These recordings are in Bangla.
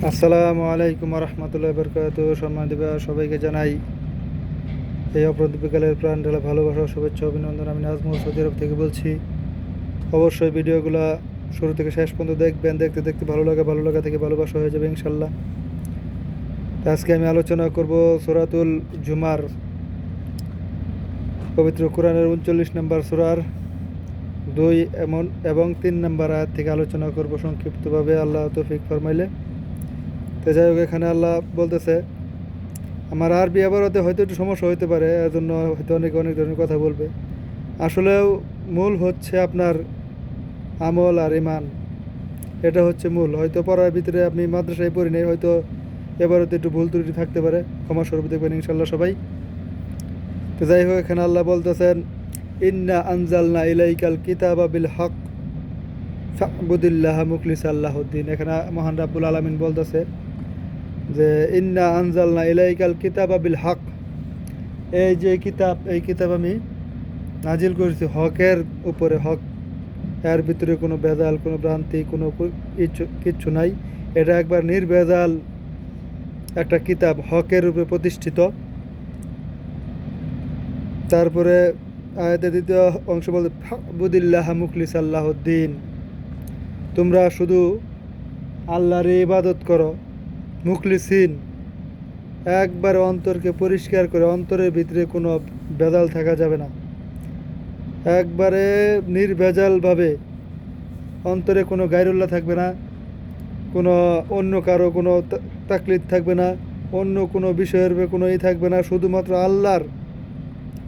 আসসালামু আলাইকুম রহমতুল্লাহ বরকাত। সম্মানিত সবাইকে জানাই এই অপরাধ বিকালের প্রাণ ঢালা ভালোবাসা, শুভেচ্ছা, অভিনন্দন। আমি নাজমুল সৌদি আরব থেকে বলছি। অবশ্যই ভিডিওগুলো শুরু থেকে শেষ পর্যন্ত দেখবেন। দেখতে দেখতে ভালো লাগা থেকে ভালোবাসা হয়ে যাবে ইনশাল্লাহ। তো আজকে আমি আলোচনা করব সূরাতুল জুমার, পবিত্র কোরআনের 39 নম্বর সূরার 2 এবং 3 নম্বর আয়াত থেকে আলোচনা করব সংক্ষিপ্তভাবে, আল্লাহ তৌফিক ফরমাইলে। তো যাই হোক, এখানে আল্লাহ বলতেছে, আমার আরবি আবারতে হয়তো একটু সমস্যা হতে পারে, এর জন্য হয়তো অনেক অনেক ধরনের কথা বলবে। আসলেও মূল হচ্ছে আপনার আমল আর ইমান, এটা হচ্ছে মূল। হয়তো পড়ার ভিতরে আপনি মাদ্রাসায় পড়ি নেই, হয়তো এবারতে একটু ভুল ত্রুটি থাকতে পারে, ক্ষমা স্বরূপ দেখবেন ইনশাল্লাহ সবাই। তো যাই হোক, এখানে আল্লাহ বলতেছেন, ইন্না আনজালনা ইলাইকাল কিতাবা বিল হক ফা'বুদিল্লাহ মুখলিসা আল্লাহুদ্দিন। এখানে মহান রাব্বুল আলামিন বলতেছে যে ইন্না আনজালনা ইলাইকাল কিতাবা বিল হক, এই যে কিতাব, এই কিতাব আমি নাজিল করেছি হকের উপরে। হক, এর ভিতরে কোনো ভেজাল, কোনো ভ্রান্তি, কোনো কিচ্ছু নাই। এটা একবার নির্ভেজাল একটা কিতাব, হকের উপরে প্রতিষ্ঠিত। তারপরে আয়াতে দ্বিতীয় অংশ বলতে ফা'বুদিল্লাহ মুখলিসা আল্লাহুদ্দিন, তোমরা শুধু আল্লাহর ইবাদত করো মুখলিসিন, একবার অন্তরকে পরিষ্কার করে, অন্তরের ভিতরে কোনো ভেজাল থাকা যাবে না, একবারে নির্ভেজালভাবে, অন্তরে কোনো গায়রুল্লাহ থাকবে না, কোনো অন্য কারো কোনো তাকলিদ থাকবে না, অন্য কোনো বিষয়ের কোনো থাকবে না, শুধুমাত্র আল্লাহর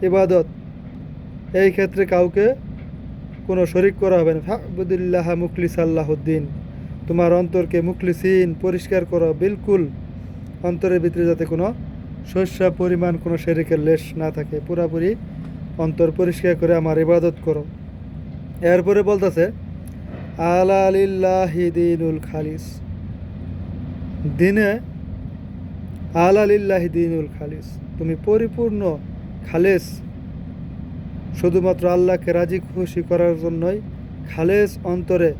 ইবাদত। এই ক্ষেত্রে কাউকে কোনো শরিক করা হবে না। ফা'বুদিল্লাহ মুখলিসা আল্লাহুদ্দিন, তোমার অন্তরকে মুখলিসিন পরিষ্কার করো, বিলকুল অন্তরের ভিতরে যাতে কোনো শস্যা পরিমাণ কোনো শিরকের লেশ না থাকে, পুরাপুরি অন্তর পরিষ্কার করে আমার ইবাদত করো। এরপরে বলতেছে আলা লিল্লাহি দীনুল খালিস, দিনে আলা লিল্লাহি দীনুল খালিস, তুমি পরিপূর্ণ খালেস, শুধুমাত্র আল্লাহকে রাজি খুশি করার জন্যই খালেস অন্তরে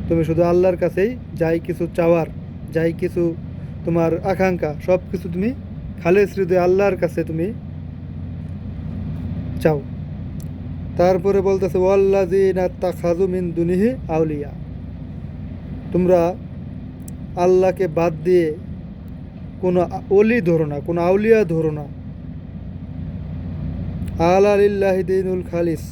তুমি শুধু আল্লাহর কাছেই যাই কিছু চাওয়ার, যাই কিছু তোমার আকাঙ্ক্ষা, সব কিছু তুমি খালেস হৃদয়ে আল্লাহর কাছে তুমি চাও। তারপরে বলতেছে ওয়াল্লাযীনা তাখাযু মিন দুনিহি আউলিয়া, তোমরা আল্লাহকে বাদ দিয়ে কোনো অলি ধরো না, কোনো আউলিয়া ধরো না। আলা লিল্লাহি দীনুল খালিস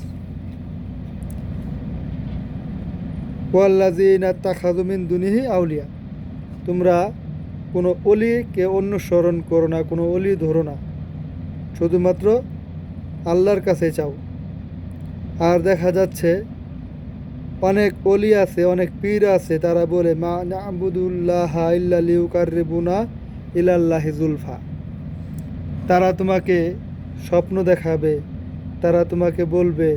ওয়াল্লাযীনা তাখাযু মিন দুনিহি আউলিয়া, তোমরা কোনো অলিকে অনুসরণ করো না, কোনো অলি ধরো না, শুধুমাত্র আল্লাহর কাছে চাও। আর দেখা যাচ্ছে অনেক অলি আছে, অনেক পীর আছে, তারা বলে মা না'বুদুল্লাহ ইল্লা লিয়ুকাররিবুনা ইলাল্লাহি যুলফা। তারা তোমাকে স্বপ্ন দেখাবে, তারা তোমাকে বলবে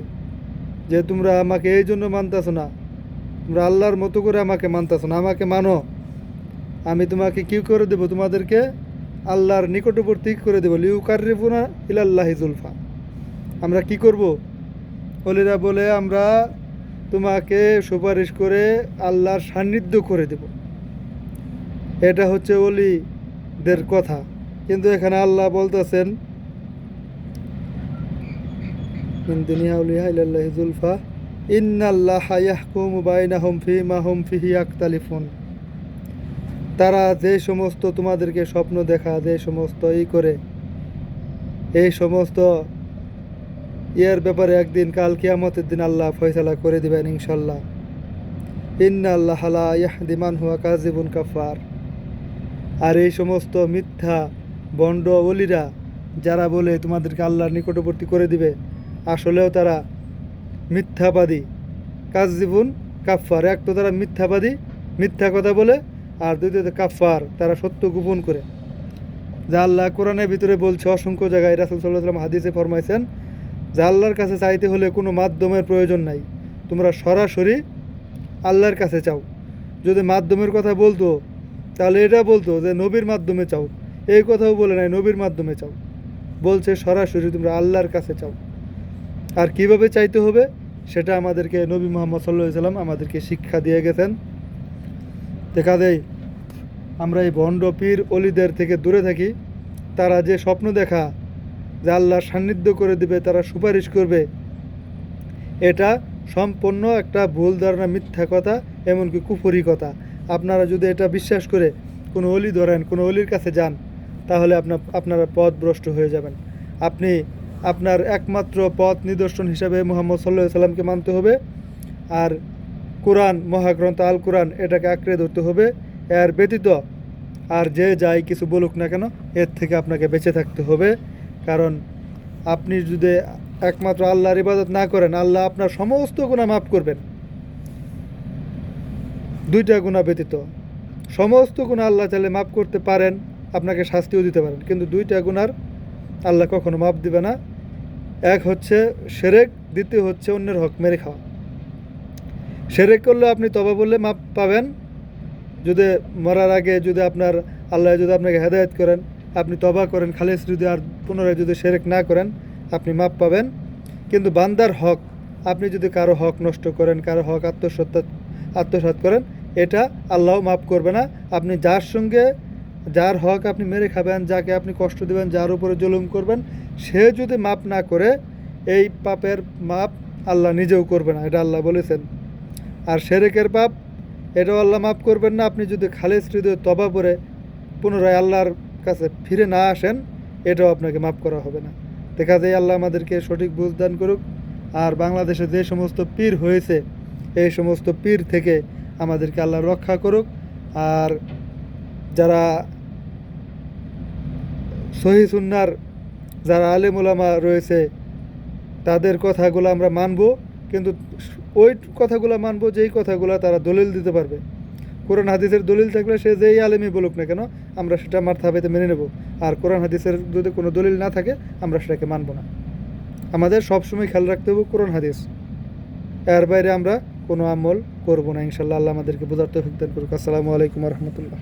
যে তোমরা আমাকে এই জন্য মানতেছো না, তোমরা আল্লাহর মতো করে আমাকে মানতেছো না, আমাকে মানো, আমি তোমাকে কি করে দেব, তোমাদেরকে আল্লাহর নিকটবর্তী করে দেবো। লিয়ুকাররিবুনা ইলাল্লাহি যুলফা, আমরা কি করব? অলিরা বলে আমরা তোমাকে সুপারিশ করে আল্লাহর সান্নিধ্য করে দেব। এটা হচ্ছে অলিদের কথা। কিন্তু এখানে আল্লাহ বলতেছেন মিন দুনিয়া আউলিয়া ইলাল্লাহি যুলফা ইন্নাল্লাহা ইয়াহকুমু বাইনাহুম ফীমা হুম ফিহি ইয়াখতালিফুন। তারা যে সমস্ত তোমাদেরকে স্বপ্ন দেখা, যে সমস্ত করে, এই সমস্ত এর ব্যাপারে একদিন কাল কিয়ামতের দিন আল্লাহ ফয়সালা করে দিবেন ইনশাল্লাহ। ইন্নাল্লাহা লা ইয়াহদি মান হুয়া কাযিবুন কাফার। আর এই সমস্ত মিথ্যা বন্ড ওলিরা যারা বলে তোমাদেরকে আল্লাহর নিকটবর্তী করে দিবে, আসলেও তারা মিথ্যাবাদী, কাযিবুন কাফার। এক তো তারা মিথ্যাবাদী, মিথ্যা কথা বলে, আর দ্বিতীয়ত কাফার, তারা সত্য গোপন করে। যা আল্লাহ কোরআনের ভিতরে বলছে অসংখ্য জায়গায়, রাসূল সাল্লাল্লাহু আলাইহি ওয়াসাল্লাম হাদিসে ফরমাইছেন যে আল্লাহর কাছে চাইতে হলে কোনো মাধ্যমের প্রয়োজন নাই, তোমরা সরাসরি আল্লাহর কাছে চাও। যদি মাধ্যমের কথা বলতো তাহলে এটা বলতো যে নবীর মাধ্যমে চাও, এই কথাও বলে নাই নবীর মাধ্যমে চাও, বলছে সরাসরি তোমরা আল্লাহর কাছে চাও। আর কিভাবে চাইতে হবে সেটা আমাদেরকে নবী মুহাম্মদ সাল্লাল্লাহু আলাইহি ওয়াসাল্লাম আমাদেরকে শিক্ষা দিয়ে গেছেন। দেখা দেয় আমরা এই ভণ্ড পীর অলিদের থেকে দূরে থাকি। তারা যে স্বপ্ন দেখা যে আল্লাহর সান্নিধ্য করে দিবে, তারা সুপারিশ করবে, এটা সম্পূর্ণ একটা ভুল ধারণা, মিথ্যা কথা, এমনকি কুফরি কথা। আপনারা যদি এটা বিশ্বাস করে কোনো অলি ধরেন, কোনো অলির কাছে যান, তাহলে আপনারা পথভ্রষ্ট হয়ে যাবেন। আপনি আপনার একমাত্র পথ নিদর্শন হিসাবে মুহাম্মদ সাল্লাল্লাহু আলাইহি সাল্লামকে মানতে হবে, আর কোরআন, মহাগ্রন্থ আল কোরআন, এটাকে আঁকড়ে ধরতে হবে। এর ব্যতীত আর যে যাই কিছু বলুক না কেন, এর থেকে আপনাকে বেঁচে থাকতে হবে। কারণ আপনি যদি একমাত্র আল্লাহর ইবাদত না করেন, আল্লাহ আপনার সমস্ত গুনাহ মাফ করবেন, দুইটা গুনাহ ব্যতীত। সমস্ত গুনাহ আল্লাহ চাইলে মাফ করতে পারেন, আপনাকে শাস্তিও দিতে পারেন, কিন্তু দুইটা গুনার আল্লাহ কখনো মাফ দিবে না। এক হচ্ছে শিরক, দ্বিতীয় হচ্ছে অন্যের হক মেরে খাওয়া। শিরক করলে আপনি তওবা বললে মাফ পাবেন, যদি মরার আগে যদি আল্লাহ যদি আপনাকে হেদায়েত করেন, আপনি তওবা করেন খালেস, যদি আর পুনরায় যদি শিরক না করেন, আপনি মাফ পাবেন। কিন্তু বান্দার হক, আপনি যদি কারো হক নষ্ট করেন, কারো হক আত্মসাৎ করেন, এটা আল্লাহ মাফ করবে না। আপনি যার হক আপনি মেরে খাবেন, যাকে আপনি কষ্ট দেবেন, যার উপরে জুলুম করবেন, সে যদি মাফ না করে, এই পাপের মাপ আল্লাহ নিজেও করবে না, এটা আল্লাহ বলেছেন। আর শিরকের পাপ, এটাও আল্লাহ মাফ করবেন না। আপনি যদি খালেস হৃদয়ে তওবা করে পুনরায় আল্লাহর কাছে ফিরে না আসেন, এটাও আপনাকে মাফ করা হবে না। দেখা যায় আল্লাহ আমাদেরকে সঠিক বুঝ দান করুক। আর বাংলাদেশে যে সমস্ত পীর হয়েছে, এই সমস্ত পীর থেকে আমাদেরকে আল্লাহ রক্ষা করুক। আর যারা সহিহ সুন্নাহর যারা আলেম ওলামা রয়েছে, তাদের কথাগুলো আমরা মানব, কিন্তু ওই কথাগুলো মানব যেই কথাগুলো তারা দলিল দিতে পারবে। কোরআন হাদিসের দলিল থাকলে সে যেই আলেমই বলুক না কেন, আমরা সেটা মারতাবেতে মেনে নেব। আর কোরআন হাদিসের যদি কোনো দলিল না থাকে, আমরা সেটাকে মানব না। আমাদের সবসময় খেয়াল রাখতে হবে কোরআন হাদিস, এর বাইরে আমরা কোনো আমল করব না। ইনশাল্লাহ আল্লাহ আমাদেরকে বোঝার তৌফিক দান করুক। আসসালামু আলাইকুম ওয়া রাহমাতুল্লাহ।